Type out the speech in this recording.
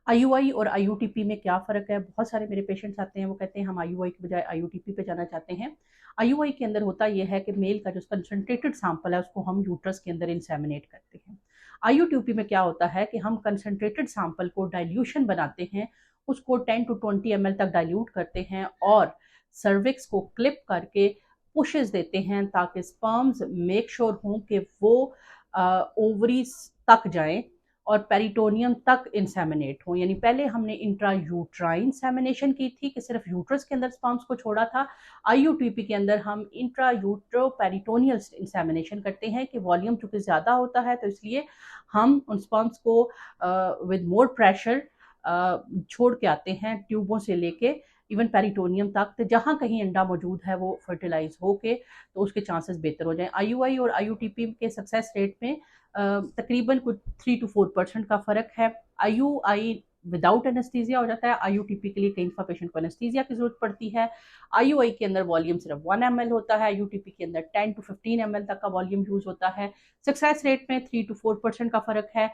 IUI और आईयूटीपी में क्या फ़र्क है? बहुत सारे मेरे पेशेंट्स आते हैं, वो कहते हैं हम आईयूआई की बजाय आईयूटीपी पे जाना चाहते हैं। आईयूआई के अंदर होता ये है कि मेल का जो कंसंट्रेटेड सैंपल है उसको हम यूट्रस के अंदर इंसेमिनेट करते हैं। आईयूटीपी में क्या होता है कि हम कंसंट्रेटेड सैंपल को डाइल्यूशन बनाते हैं, उसको 10 टू 20 ml तक डाइल्यूट करते हैं और सर्विक्स को क्लिप करके पुशेस देते हैं ताकि स्पर्म्स मेक श्योर हों कि वो ओवरीज तक जाएं और पेरिटोनियम तक इंसेमिनेट हो। यानी पहले हमने इंट्रा यूट्राइन इंसेमिनेशन की थी कि सिर्फ यूट्रस के अंदर स्पर्म्स को छोड़ा था। आईयूटीपी के अंदर हम इंट्रा यूट्रो पेरिटोनियल इंसेमिनेशन करते हैं कि वॉल्यूम चूंकि ज़्यादा होता है तो इसलिए हम उन स्पर्म्स को विद मोर प्रेशर छोड़ के आते हैं ट्यूबों से लेके इवन पेरिटोनियम तक, तो जहाँ कहीं अंडा मौजूद है वो फर्टिलाइज होके तो उसके चांसेस बेहतर हो जाएं। आईयूआई और आईयूटीपी के सक्सेस रेट में तकरीबन कुछ 3 to 4% का फ़र्क है। आईयूआई विदाउट एनेस्थीसिया हो जाता है, आईयूटीपी के लिए कई दफ़ा पेशेंट को एनेस्थीसिया की ज़रूरत पड़ती है। आईयूआई के अंदर वॉल्यूम सिर्फ 1 ml होता है, आईयूटीपी के अंदर 10 to 15 ml तक का वॉल्यूम यूज़ होता है। सक्सेस रेट में 3 to 4% का फ़र्क है।